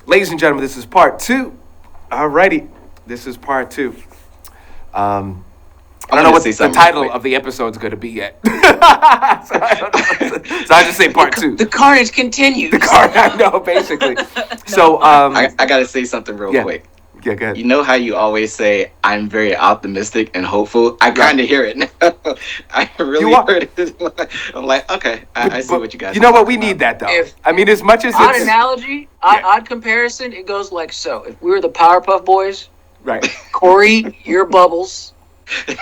Ladies and gentlemen, this is part 2. Alrighty, this is part 2. I don't know what the title of the episode is going to be yet. So I just say part 2. The carnage continues. I know, basically. No. So I got to say something real quick. Yeah, go ahead. You know how you always say, I'm very optimistic and hopeful? I kind of hear it now. I really heard it. I'm like, okay, I see what you guys. You know what? We need that, though. I mean, as much as odd analogy, odd comparison, it goes like so. If we were the Powerpuff Boys, right? Corey, you're Bubbles,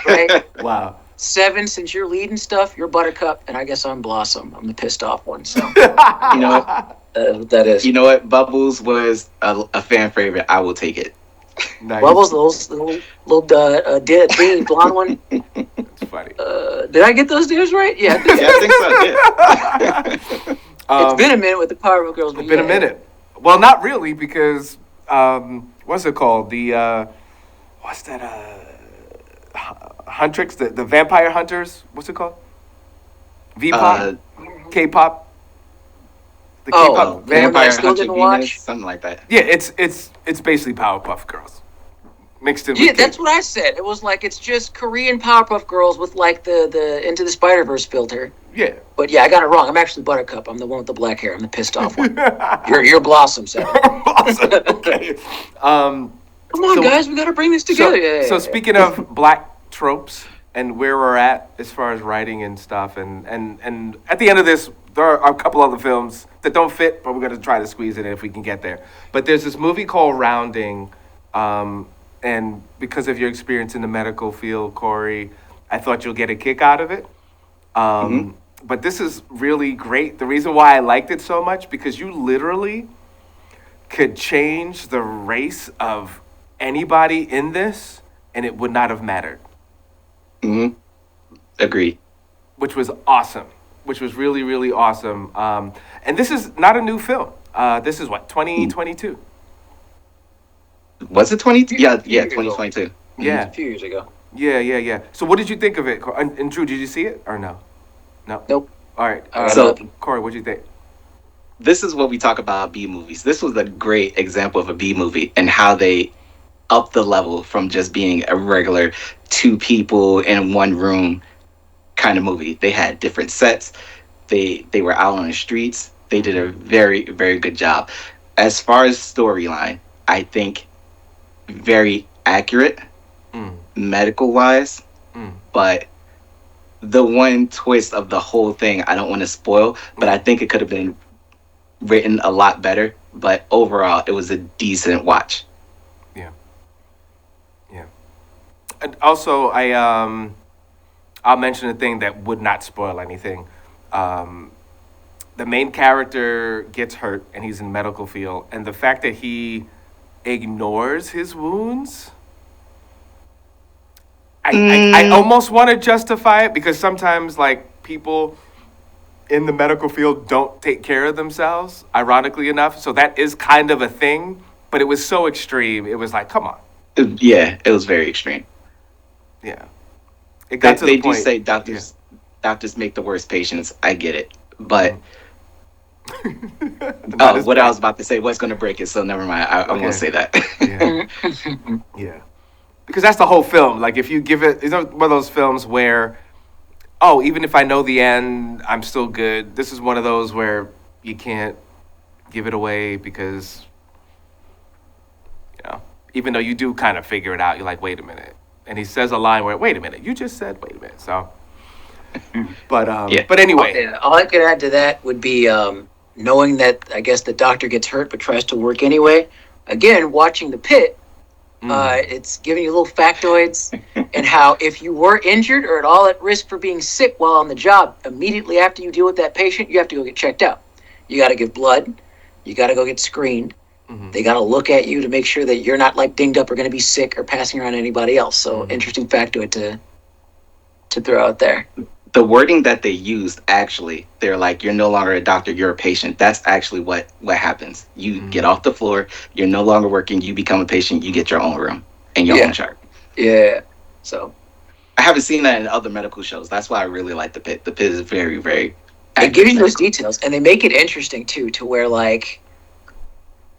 right? Wow. 7, since you're leading stuff, you're Buttercup, and I guess I'm Blossom. I'm the pissed off one. So you know what? That is. You know what? Bubbles was a fan favorite. I will take it. Nice. Bubbles, the little Dean blonde one. That's funny. Did I get those names right? Yeah, I think so. Yeah. It's been a minute with the Powerpuff Girls. It's been a minute. Well, not really, because what's it called? The what's that? Huntrix, the Vampire Hunters. What's it called? V-pop, K-pop. The K-pop Vampire Hunter Venus, something like that. Yeah, it's basically Powerpuff Girls mixed in. Yeah, with that's what I said. It was like it's just Korean Powerpuff Girls with like the Into the Spider-Verse filter. Yeah. But yeah, I got it wrong. I'm actually Buttercup. I'm the one with the black hair. I'm the pissed off one. You're Blossom, Sam. Blossom. Okay. Come on, guys, we got to bring this together. So speaking of black tropes and where we're at as far as writing and stuff, and at the end of this, there are a couple other films that don't fit, but we're going to try to squeeze it in if we can get there. But there's this movie called Rounding, and because of your experience in the medical field, Corey, I thought you'll get a kick out of it. But this is really great. The reason why I liked it so much, because you literally could change the race of anybody in this, and it would not have mattered. Agreed. Which was awesome. Which was really, really awesome. And this is not a new film. This is what, 2022? Was it 20? Yeah, 2022. Yeah. A few years ago. Yeah. So what did you think of it? And Drew, did you see it or no? No? Nope. All right. So, Corey, what did you think? This is what we talk about B movies. This was a great example of a B movie and how they upped the level from just being a regular 2 people in one room kind of movie. They had different sets. They were out on the streets. They did a very, very good job. As far as storyline, I think very accurate, medical wise, but the one twist of the whole thing, I don't want to spoil, but I think it could have been written a lot better. But overall, it was a decent watch. Yeah. And also, I'll mention a thing that would not spoil anything. The main character gets hurt, and he's in medical field, and the fact that he ignores his wounds, I almost want to justify it, because sometimes, like, people in the medical field don't take care of themselves, ironically enough. So that is kind of a thing, but it was so extreme. It was like, come on. Yeah, it was very extreme. Yeah. It got to the point. They do say doctors make the worst patients. I get it. But what I was about to say was going to break it, so never mind. I won't say that. Yeah. Because that's the whole film. Like, if you give it, it's one of those films where, even if I know the end, I'm still good. This is one of those where you can't give it away because, even though you do kind of figure it out, you're like, wait a minute. And he says a line where, wait a minute, you just said, wait a minute. So, but anyway. All I could add to that would be knowing that, I guess, the doctor gets hurt but tries to work anyway. Again, watching The Pit, it's giving you little factoids and how if you were injured or at all at risk for being sick while on the job, immediately after you deal with that patient, you have to go get checked out. You got to give blood. You got to go get screened. They got to look at you to make sure that you're not like dinged up or going to be sick or passing around anybody else. So interesting factoid to throw out there. The wording that they used, actually, they're like, you're no longer a doctor, you're a patient. That's actually what happens. You get off the floor, you're no longer working, you become a patient, you get your own room and your own chart. Yeah. So I haven't seen that in other medical shows. That's why I really like The Pit. The Pit is very, very they give you those details, and they make it interesting too, to where like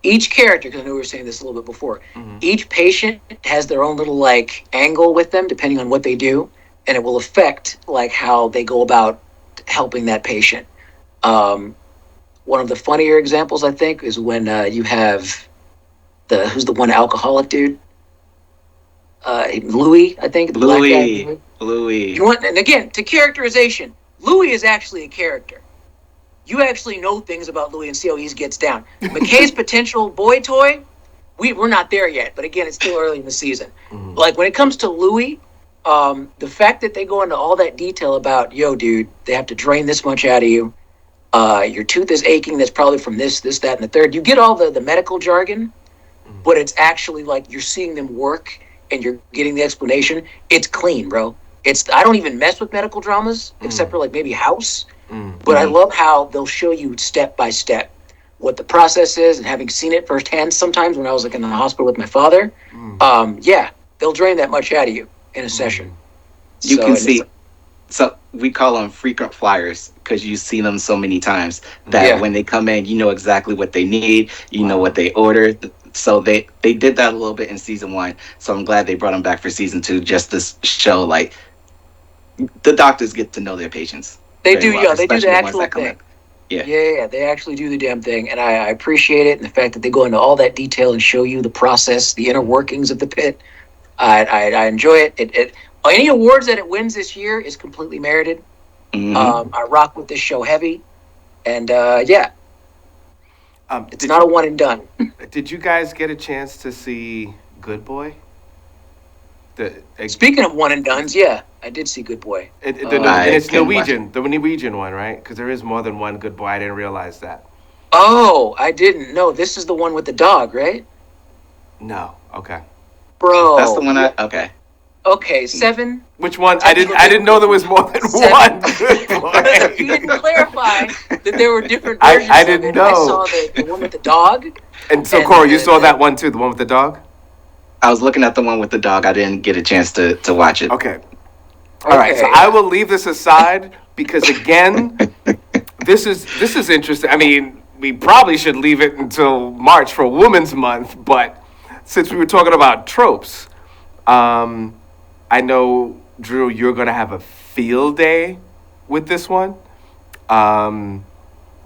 each character, because I know we were saying this a little bit before, Mm-hmm. each patient has their own little like angle with them, depending on what they do, and it will affect like how they go about helping that patient. Um, One of the funnier examples, I think, is when you have who's the one alcoholic dude, Louis, I think, the black guy. Louis. You want, and again, to characterization, Louis is actually a character. You actually know things about Louis and see how he gets down. McKay's potential boy toy, we're not there yet, but again, it's still early in the season. Mm-hmm. Like when it comes to Louis, the fact that they go into all that detail about, yo, dude, they have to drain this much out of you. Your tooth is aching. That's probably from this, that, and the third. You get all the medical jargon, but it's actually like you're seeing them work and you're getting the explanation. It's clean, bro. I don't even mess with medical dramas except for like maybe House. But I love how they'll show you step by step what the process is, and having seen it firsthand sometimes when I was like in the hospital with my father. Yeah, they'll drain that much out of you in a session. You can see. So we call them frequent flyers because you see them so many times that when they come in, you know exactly what they need. You know what they ordered. So they did that a little bit in season 1. So I'm glad they brought them back for season 2 just to show like the doctors get to know their patients. They do, well, they do the actual thing. Yeah, they actually do the damn thing, and I appreciate it, and the fact that they go into all that detail and show you the process, the inner workings of the pit. I enjoy it. It any awards that it wins this year is completely merited. I rock with this show heavy, and it's not a one and done. Did you guys get a chance to see Good Boy? Speaking of one and dones, yeah, I did see Good Boy. And it's Norwegian, the Norwegian one, right? Because there is more than one Good Boy. I didn't realize that. Oh, I didn't know. This is the one with the dog, right? No. Okay. Bro, that's the one. Okay. Okay, 7. Which one? I didn't know there was more than 7. One Good Boy. You didn't clarify that there were different versions. I didn't know. I saw the one with the dog. And so, Corey, you saw that one too, the one with the dog? I was looking at the one with the dog. I didn't get a chance to watch it. Okay. All right. So I will leave this aside because again, this is interesting. I mean, we probably should leave it until March for Women's Month, but since we were talking about tropes, I know, Drew, you're gonna have a field day with this one.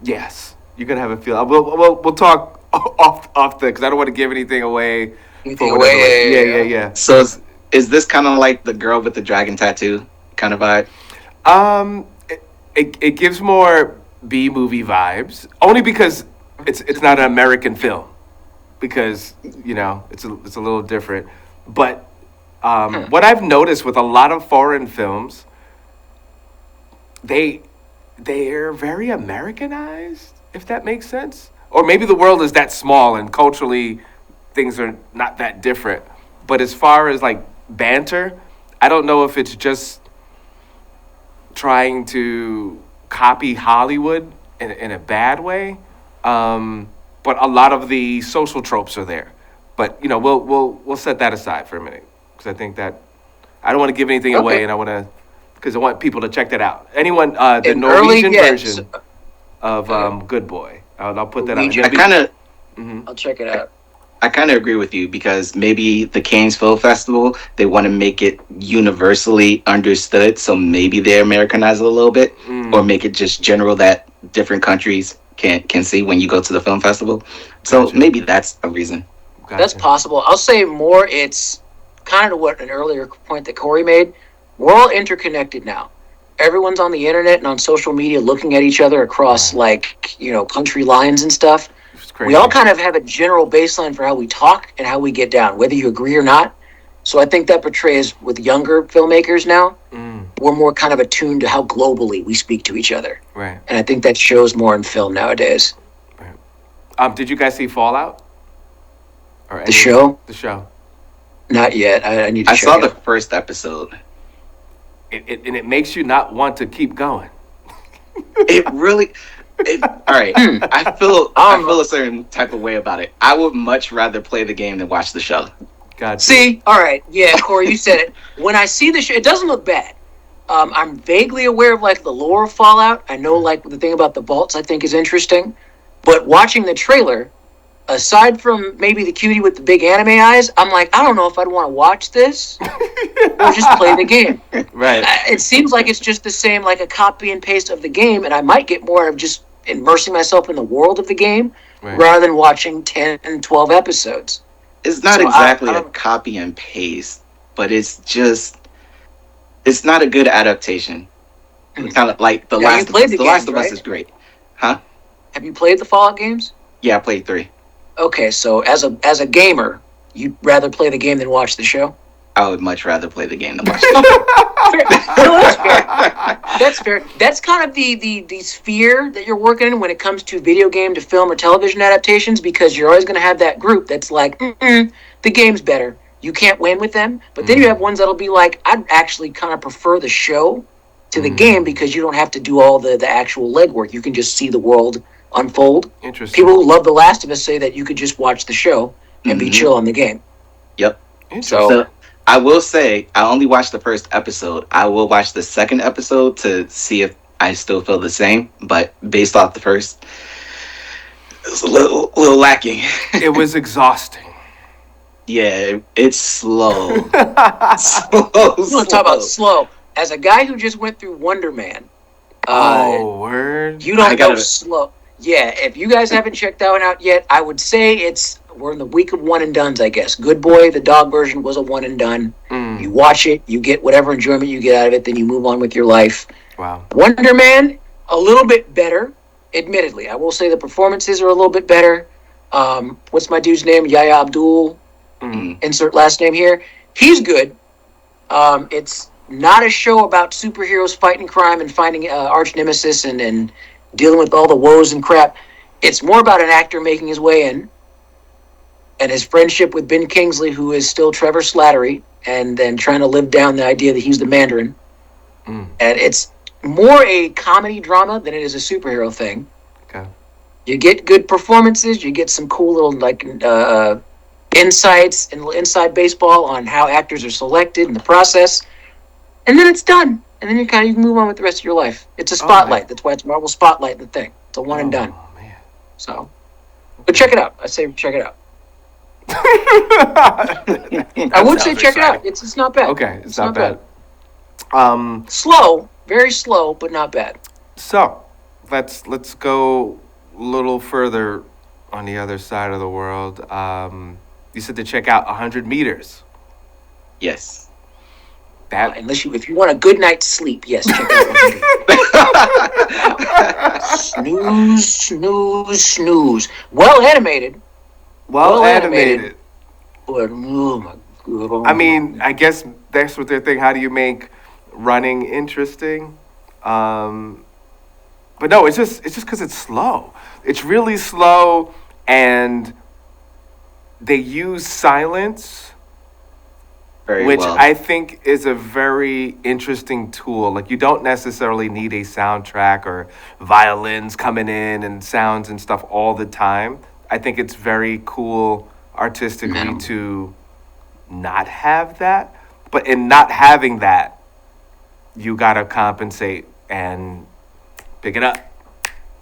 Yes, you're gonna have a field. We'll talk off the because I don't want to give anything away. Yeah. So is this kind of like the girl with the dragon tattoo kind of vibe? It gives more B movie vibes only because it's not an American film because it's a little different. But what I've noticed with a lot of foreign films, they're very Americanized, if that makes sense. Or maybe the world is that small and culturally things are not that different. But as far as like banter, I don't know if it's just trying to copy Hollywood in a bad way. But a lot of the social tropes are there. But we'll set that aside for a minute because I think that I don't want to give anything away, and I want people to check that out. Anyone, the Norwegian version of Good Boy. I'll put that on. I'll check it out. I kind of agree with you because maybe the Cannes Film Festival, they want to make it universally understood. So maybe they Americanize it a little bit or make it just general that different countries can see when you go to the film festival. So maybe that's a reason. Gotcha. That's possible. I'll say more. It's kind of what an earlier point that Corey made. We're all interconnected now. Everyone's on the internet and on social media looking at each other across country lines and stuff. We all kind of have a general baseline for how we talk and how we get down, whether you agree or not. So I think that portrays with younger filmmakers now, we're more kind of attuned to how globally we speak to each other. Right. And I think that shows more in film nowadays. Right. Did you guys see Fallout? Or the show? The show. Not yet. I need to check I saw the first episode. It makes you not want to keep going. It really... all right. I feel a certain type of way about it. I would much rather play the game than watch the show. Gotcha. See? All right. Yeah, Corey, you said it. When I see the show, it doesn't look bad. I'm vaguely aware of the lore of Fallout. I know the thing about the vaults I think is interesting. But watching the trailer, aside from maybe the cutie with the big anime eyes, I'm like, I don't know if I'd want to watch this or just play the game. Right. It seems like it's just the same, like a copy and paste of the game, and I might get more of just immersing myself in the world of the game rather than watching 10 and 12 episodes. It's not exactly a copy and paste, but it's not a good adaptation. It's kind of like The Last of Us. The Last of Us is great. Huh? Have you played the Fallout games? Yeah, I played 3. Okay, so as a gamer, you'd rather play the game than watch the show? I would much rather play the game than watch the show. No, that's fair. That's fair. That's kind of the sphere that you're working in when it comes to video game to film or television adaptations, because you're always going to have that group that's like, the game's better. You can't win with them. But then you have ones that'll be like, I'd actually kind of prefer the show to the game because you don't have to do all the actual legwork. You can just see the world unfold. Interesting. People who love The Last of Us say that you could just watch the show and be chill on the game. Yep. So I will say I only watched the first episode. I will watch the second episode to see if I still feel the same. But based off the first, it was a little lacking. It was exhausting. Yeah, it's slow. You want to talk about slow? As a guy who just went through Wonder Man, word. You don't know slow. Yeah, if you guys haven't checked that one out yet, I would say we're in the week of one and dones, I guess. Good Boy, the dog version, was a one and done. You watch it, you get whatever enjoyment you get out of it, then you move on with your life. Wow. Wonder Man, a little bit better, admittedly. I will say the performances are a little bit better. What's my dude's name? Yahya Abdul. Insert last name here. He's good. It's not a show about superheroes fighting crime and finding arch nemesis and dealing with all the woes and crap. It's more about an actor making his way in and his friendship with Ben Kingsley, who is still Trevor Slattery, and then trying to live down the idea that he's the Mandarin. And it's more a comedy drama than it is a superhero thing. Okay. You get good performances. You get some cool little insights and inside baseball on how actors are selected in the process. And then it's done. And then you can move on with the rest of your life. It's a spotlight. That's why it's Marvel Spotlight, the thing. It's a one and done. Man. So, but check it out. I say check it out. I would say check it out. It's not bad. Okay, it's not bad. Slow, very slow, but not bad. So, let's go a little further on the other side of the world. You said to check out 100 meters. Yes. If you want a good night's sleep, yes, check out 100. Snooze. Well animated. Well animated. But oh my god. I mean, I guess that's what they're thinking. How do you make running interesting? But no, it's just because it's slow. It's really slow, and they use silence, which I think is a very interesting tool. Like, you don't necessarily need a soundtrack or violins coming in and sounds and stuff all the time. I think it's very cool artistically to not have that. But in not having that, you got to compensate and pick it up.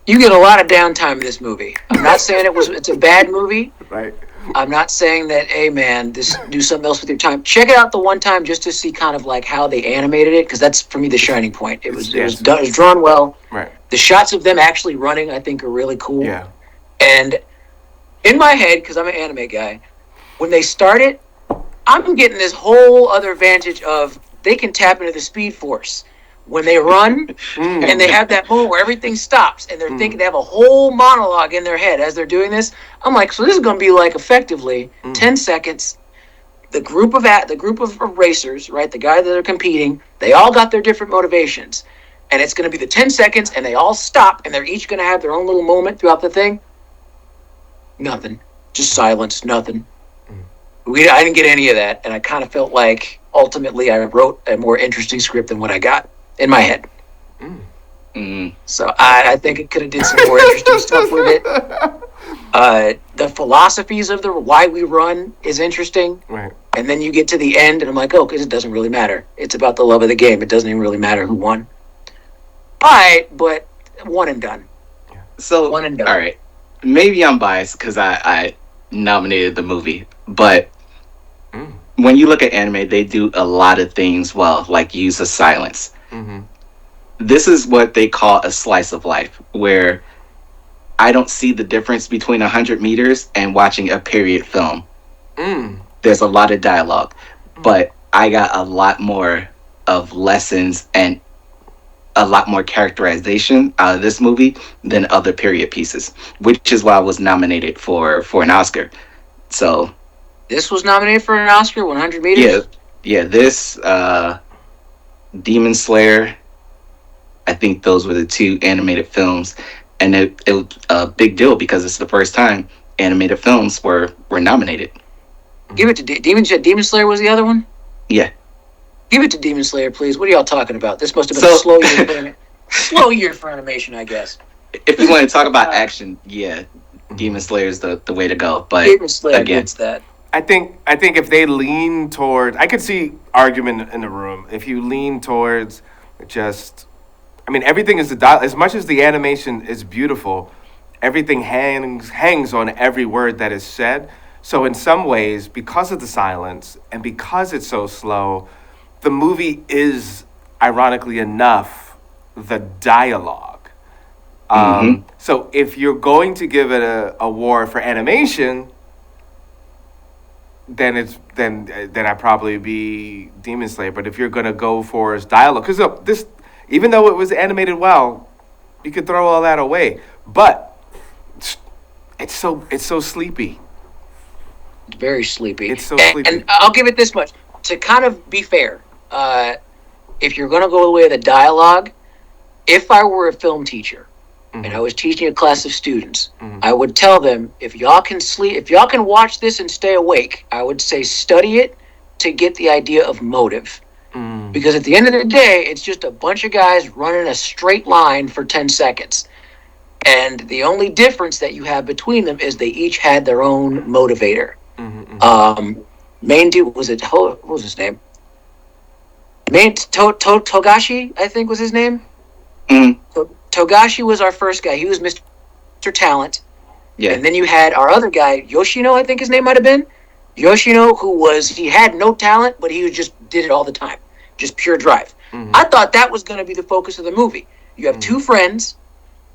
You get a lot of downtime in this movie. I'm not saying it's a bad movie. Right. I'm not saying that, hey man, do something else with your time. Check it out the one time just to see kind of like how they animated it, because that's for me the shining point. It was drawn well. Right. The shots of them actually running, I think, are really cool. Yeah. And in my head, because I'm an anime guy, when they start it, I'm getting this whole other vantage of they can tap into the Speed Force. When they run and they have that moment where everything stops and they're thinking, they have a whole monologue in their head as they're doing this. I'm like, so this is going to be like effectively 10 seconds. The group of racers, right? The guy that are competing, they all got their different motivations, and it's going to be the 10 seconds, and they all stop, and they're each going to have their own little moment throughout the thing. Nothing, just silence. Nothing. I didn't get any of that, and I kind of felt like ultimately I wrote a more interesting script than what I got in my head. So I think it could have did some more interesting stuff with it. The philosophies of why we run is interesting. Right. And then you get to the end, and I'm like, because it doesn't really matter. It's about the love of the game. It doesn't even really matter who won. All right, but one and done. So, one and done. All right. maybe I'm biased because I nominated the movie, but Mm. when you look at anime, they do a lot of things well, like use of silence. Mm-hmm. This is what they call a slice of life, where I don't see the difference between 100 meters and watching a period film. Mm. There's a lot of dialogue, but I got a lot more of lessons and a lot more characterization out of this movie than other period pieces, which is why I was nominated for an Oscar. So This was nominated for an Oscar, 100 yeah, meters. yeah, this Demon Slayer, I think those were the two animated films, and it was a big deal because it's the first time animated films were nominated. Give it to Demon Slayer was the other one. Yeah. Give it to Demon Slayer, please. What are y'all talking about? This must have been So- a slow year for slow year for animation, I guess. If you want to talk about action, yeah, Demon Slayer is the way to go. But Demon Slayer again, gets that. I think if they lean toward, I could see argument in the room. If you lean towards just, I mean, everything is as much as the animation is beautiful, everything hangs on every word that is said. So in some ways, because of the silence and because it's so slow, the movie is, ironically enough, the dialogue. So if you're going to give it a award for animation, then I'd probably be Demon Slayer. But if you're gonna go for his dialogue, because this, even though it was animated well, you could throw all that away. But it's so sleepy. Very sleepy. It's so and, sleepy. And I'll give it this much. To kind of be fair, if you're going to go the way of the dialogue, if I were a film teacher and I was teaching a class of students, I would tell them, if y'all can watch this and stay awake, I would say study it to get the idea of motive. Because at the end of the day, it's just a bunch of guys running a straight line for 10 seconds. And the only difference that you have between them is they each had their own motivator. Main dude, what was his name? Togashi, I think was his name. Togashi was our first guy. He was Mr. Talent. yeah, And then you had our other guy, Yoshino, I think his name might have been. Yoshino, he had no talent, but he just did it all the time. Just pure drive. I thought that was going to be the focus of the movie. You have two friends.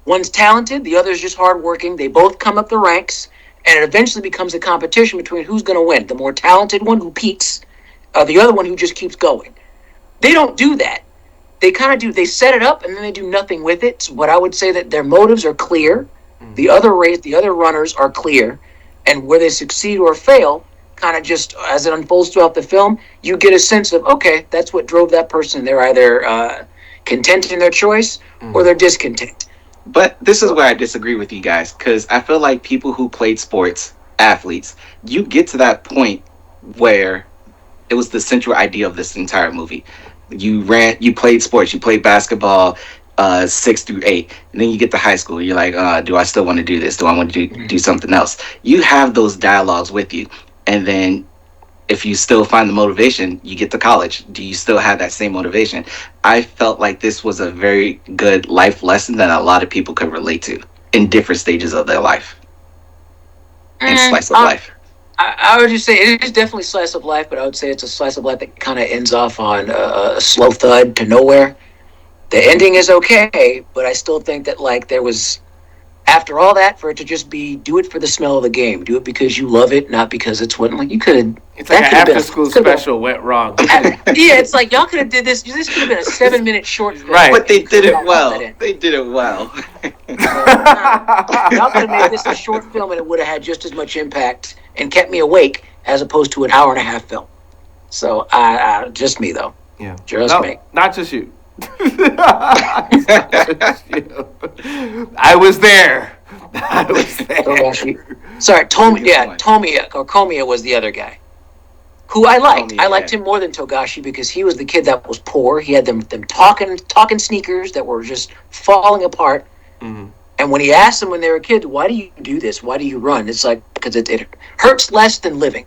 One's talented, the other's just hardworking. They both come up the ranks, and it eventually becomes a competition between who's going to win. The more talented one who peaks, the other one who just keeps going. They don't do that. They kind of do. They set it up, and then they do nothing with it. So what I would say that their motives are clear. The other runners are clear, and where they succeed or fail, kind of just as it unfolds throughout the film, you get a sense of, okay, that's what drove that person. They're either content in their choice or they're discontent. but this is where I disagree with you guys, because I feel like people who played sports, athletes, you get to that point where it was the central idea of this entire movie. You played sports, you played basketball, 6 through 8, and then you get to high school. You're like, do I still want to do this? Do I want to do something else? You have those dialogues with you, and then if you still find the motivation, you get to college. Do you still have that same motivation? I felt like this was a very good life lesson that a lot of people could relate to in different stages of their life and slice of life. I would just say it is definitely slice of life, but I would say it's a slice of life that kind of ends off on a slow thud to nowhere. The ending is okay, but I still think that there was, after all that, for it to just be, do it for the smell of the game, do it because you love it, not because it's what you could. It's like an after-school special went wrong. Yeah, it's like y'all could have did this. This could have been a 7-minute short film. Right. But they did it well. They did it well. Y'all could have made this a short film, and it would have had just as much impact and kept me awake as opposed to an hour and a half film. So, just me though. Yeah. Just me. Not just you. I was there. Sorry, Komiya was the other guy. Who I liked. Komiya, I liked him more than Togashi because he was the kid that was poor. He had them talking sneakers that were just falling apart. And when he asked them when they were kids, why do you do this? Why do you run? It's like, because it hurts less than living.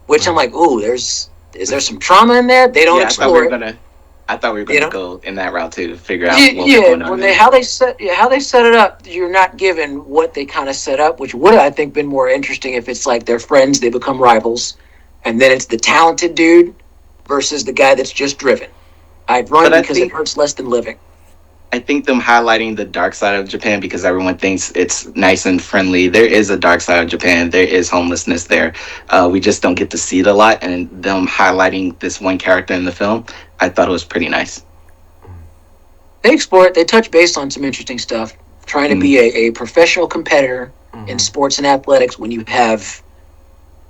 Which I'm like, ooh, is there some trauma in there? They don't explore it. I thought we were going You to know? go in that route too, to figure out what was Yeah, going on when there. how they set it up, you're not given what they kind of set up, which would I think been more interesting if it's like they're friends, they become rivals, and then it's the talented dude versus the guy that's just driven. I'd But run because it hurts less than living. I think them highlighting the dark side of Japan because everyone thinks it's nice and friendly. There is a dark side of Japan. There is homelessness there. We just don't get to see it a lot. And them highlighting this one character in the film, I thought it was pretty nice. They explore it. They touch base on some interesting stuff. Trying to be a professional competitor in sports and athletics when you have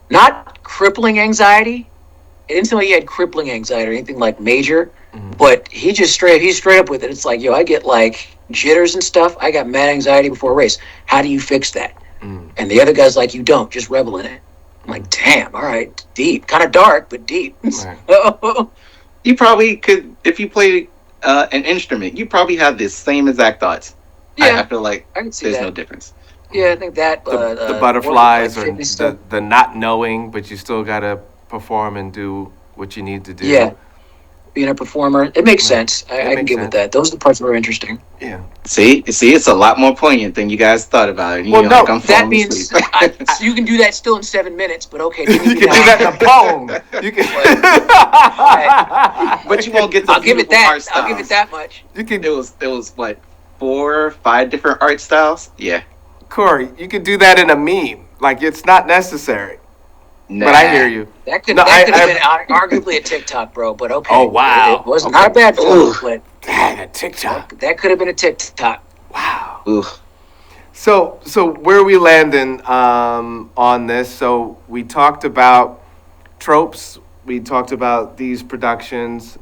not crippling anxiety. It didn't seem like he had crippling anxiety or anything like major, but he's straight up with it. It's like, yo, I get like jitters and stuff. I got mad anxiety before a race. How do you fix that? And the other guy's like, you don't, just revel in it. I'm like, damn, all right, deep, kind of dark, but deep. Right. You probably could, if you play an instrument, you probably have the same exact thoughts. Yeah, I feel like I can see there's that. no difference. Yeah, I think that The butterflies like or the not knowing, but you still gotta perform and do what you need to do. Yeah, being a performer, it makes Right. sense. It I can makes get with sense. that. Those are the parts that were interesting. Yeah. See, it's a lot more poignant than you guys thought about it. Well, You're no, like, I'm That falling being asleep. so you can do that still in 7 minutes, but okay. You can do that in a poem. You can. But you won't get the I'll give it beautiful art that. I'll give it styles. that much. You can, It was what 4 or 5 different art styles. Yeah, Corey. You can do that in a meme. Like it's not necessary. nah. But I hear you. That could No, have been arguably a TikTok, bro. But okay. Oh, wow. It wasn't Okay. not a bad film, Ooh. but Dang, a TikTok. that could have been a TikTok. Wow. Ooh. So where are we landing on this? So we talked about tropes. We talked about these productions.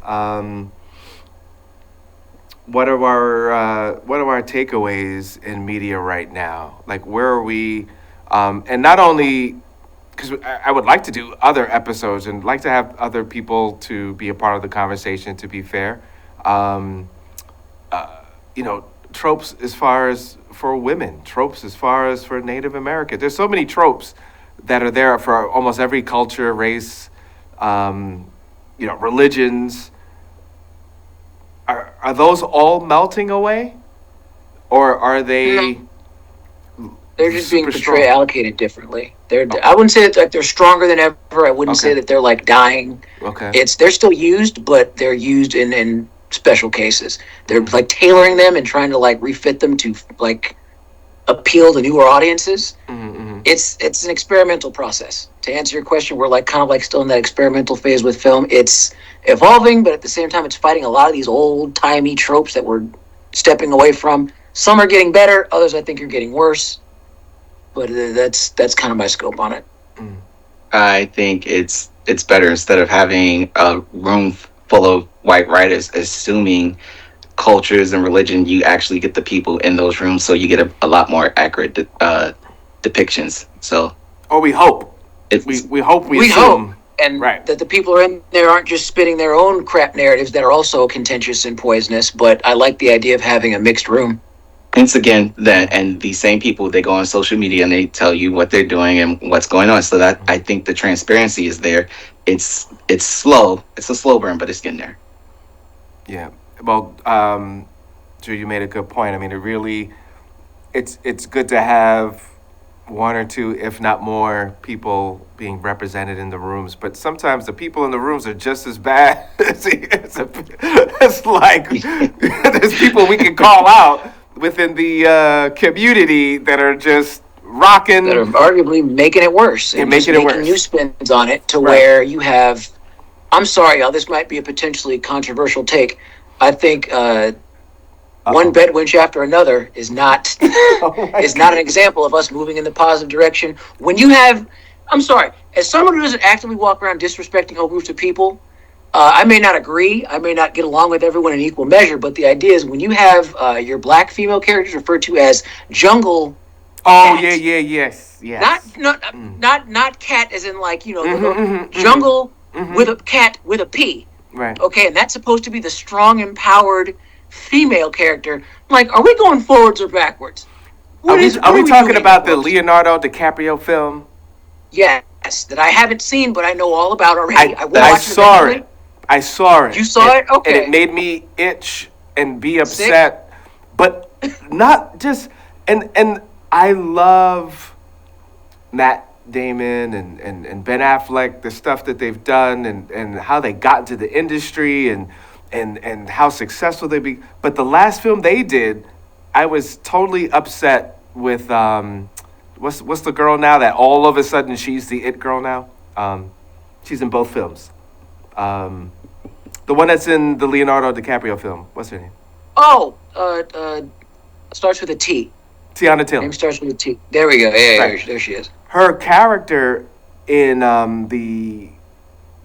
What are our takeaways in media right now? Like where are we? And not only because I would like to do other episodes and like to have other people to be a part of the conversation. To be fair, tropes as far as for women, tropes as far as for Native American. There's so many tropes that are there for almost every culture, race, religions. Are those all melting away, or are they? They're just being super portrayed, strong? allocated differently. I wouldn't say that like they're stronger than ever. I wouldn't say Okay. that they're like dying. Okay. They're still used, but they're used in special cases. They're like tailoring them and trying to like refit them to like appeal to newer audiences. Mm-hmm. It's an experimental process. To answer your question, we're like kind of like still in that experimental phase with film. It's evolving, but at the same time, it's fighting a lot of these old timey tropes that we're stepping away from. Some are getting better, others I think are getting worse. But that's kind of my scope on it. I think it's better instead of having a room full of white writers assuming cultures and religion. You actually get the people in those rooms, so you get a lot more accurate depictions. So, Or we hope. it's We hope we We assume. hope, and Right. that the people are in there aren't just spitting their own crap narratives that are also contentious and poisonous. But I like the idea of having a mixed room. Once again, and these same people, they go on social media and they tell you what they're doing and what's going on. So that I think the transparency is there. It's slow. It's a slow burn, but it's getting there. Yeah. Well, Drew, you made a good point. I mean, it's good to have one or two, if not more, people being represented in the rooms. But sometimes the people in the rooms are just as bad. It's like there's people we can call out within the community that are just rocking. That are arguably making it worse. Yeah, And making just it making worse. new spins on it to Right. where you have. I'm sorry, y'all. This might be a potentially controversial take. I think one bedwinch after another is not is not an example of us moving in the positive direction. When you have, I'm sorry, as someone who doesn't actively walk around disrespecting whole groups of people, I may not agree. I may not get along with everyone in equal measure. But the idea is when you have your black female characters referred to as jungle. Oh Cats. yes. Not cat as in like jungle with a cat with a P. Right. Okay, and that's supposed to be the strong, empowered female character. Like, are we going forwards or backwards? Are we talking doing, about the folks? Leonardo DiCaprio film? Yes, that I haven't seen, but I know all about already. I will I watch it saw eventually. it. I saw it. You saw it? Okay. And it made me itch and be Sick? upset, but not just. And I love Matt Damon and Ben Affleck, the stuff that they've done, and how they got into the industry, and how successful they be. But the last film they did, I was totally upset with. What's the girl now that all of a sudden she's the it girl now? She's in both films. The one that's in the Leonardo DiCaprio film. What's her name? Oh, starts with a T. Tiana Taylor. Name starts with a T. There we go. Yeah, Right. there she is. Her character in the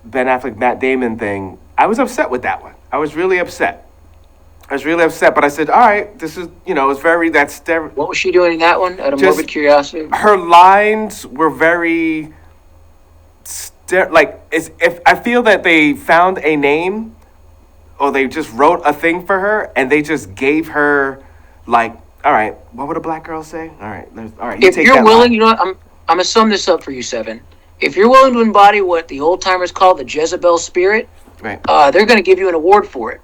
Ben Affleck Matt Damon thing, I was upset with that one. I was really upset. But I said, all right, this is, it's very, What was she doing in that one? Out of Just- morbid curiosity. her lines were very, if I feel that they found a name or they just wrote a thing for her and they just gave her, like, all right, what would a black girl say? All right, you If take you're that willing, line. you know what? I'm gonna sum this up for you, Seven. If you're willing to embody what the old timers call the Jezebel spirit, Right. they're gonna give you an award for it.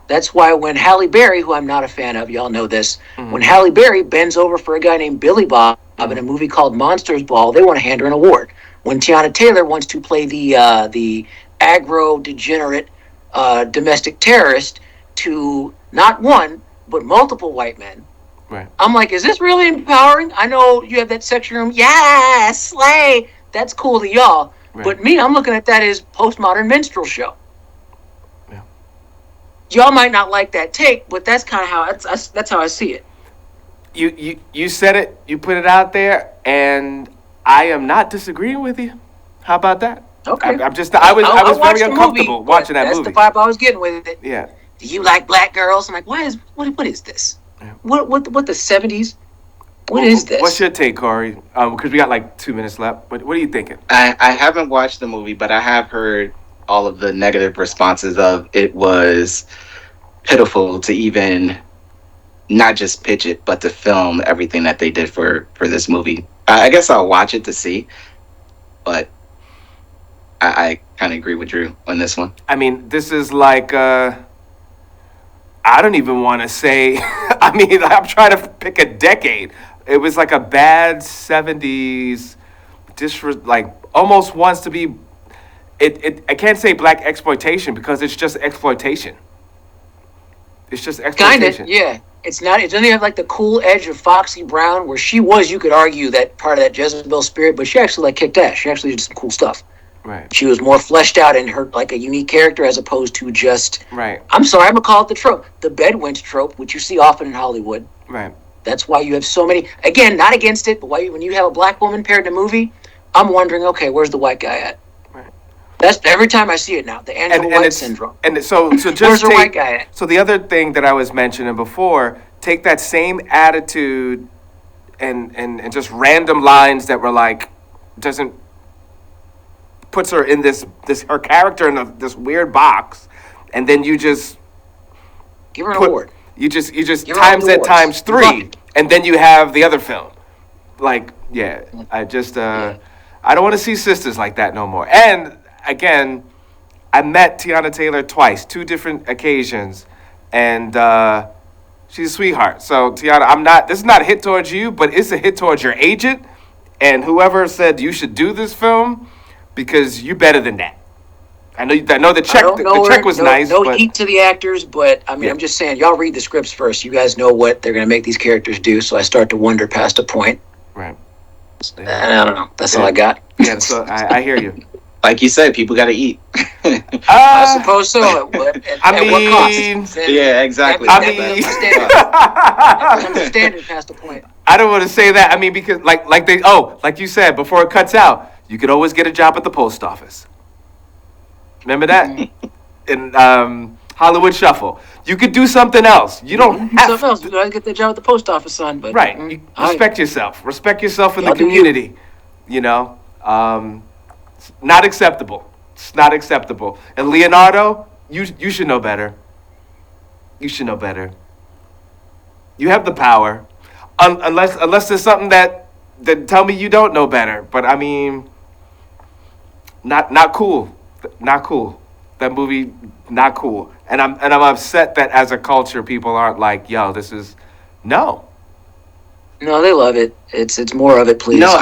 That's why when Halle Berry, who I'm not a fan of, y'all know this, when Halle Berry bends over for a guy named Billy Bob in a movie called Monsters Ball, they want to hand her an award. When Tiana Taylor wants to play the aggro degenerate domestic terrorist to not one but multiple white men, Right. I'm like, is this really empowering? I know you have that section room. Yeah, slay. That's cool to y'all. Right. But me, I'm looking at that as postmodern minstrel show. Yeah. Y'all might not like that take, but that's kind of how that's how I see it. You said it, you put it out there, and I am not disagreeing with you. How about that? Okay. I was watched very the uncomfortable movie, watching but that movie. That's the vibe I was getting with it. Yeah. Do you like black girls? I'm like, what is this? Yeah. What the 70s? What is this? What's your take, Corey? Because we got like 2 minutes left. What are you thinking? I haven't watched the movie, but I have heard all of the negative responses of it was pitiful to even not just pitch it, but to film everything that they did for this movie. I guess I'll watch it to see, but I kind of agree with Drew on this one. I mean, this is like, I don't even want to say, I mean, I'm trying to pick a decade. It was like a bad 70s, like almost wants to be, I can't say black exploitation because it's just exploitation. It's just Kind exploitation. of, yeah. It doesn't have like the cool edge of Foxy Brown, where she was, you could argue, that part of that Jezebel spirit, but she actually like kicked ass. She actually did some cool stuff. Right. She was more fleshed out in her like a unique character as opposed to just. Right. I'm sorry, I'm gonna call it the trope, the bedwench trope, which you see often in Hollywood. Right. That's why you have so many. Again, not against it, but when you have a black woman paired in a movie, I'm wondering, okay, where's the white guy at? Right. That's every time I see it now. The Angela White syndrome. And so just Where's the white guy at? So the other thing that I was mentioning before, take that same attitude and just random lines that were like puts her in this her character in this weird box, and then you just Give her an award. You just Give her times all the that awards. times Good luck. 3, and then you have the other film. Like, yeah, I just I don't want to see sisters like that no more. And again, I met Tiana Taylor twice, 2 different occasions, and she's a sweetheart. So Tiana, this is not a hit towards you, but it's a hit towards your agent and whoever said you should do this film, because you're better than that. I know the check. The check was nice. No but, heat to the actors, but I mean, I'm just saying, y'all read the scripts first. You guys know what they're going to make these characters do, so I start to wonder past a point. Right. And I don't know. That's all I got. Yeah, so I hear you. Like you said, people got to eat. I suppose so. At what cost? Yeah, exactly. That becomes a standard past a point. I don't want to say that. I mean, because like you said, before it cuts out, you could always get a job at the post office. Remember that? In Hollywood Shuffle. You could do something else. You don't have something else. You gotta get the job at the post office, son. But right. You respect yourself. Respect yourself in the Y'all do you. community. You know? It's not acceptable. It's not acceptable. And Leonardo, you should know better. You should know better. You have the power. Unless there's something that tell me you don't know better. But I mean, not cool. Not cool. That movie not cool. And I'm upset that as a culture people aren't like, yo, this is no. No, they love it. It's more of it, please. No,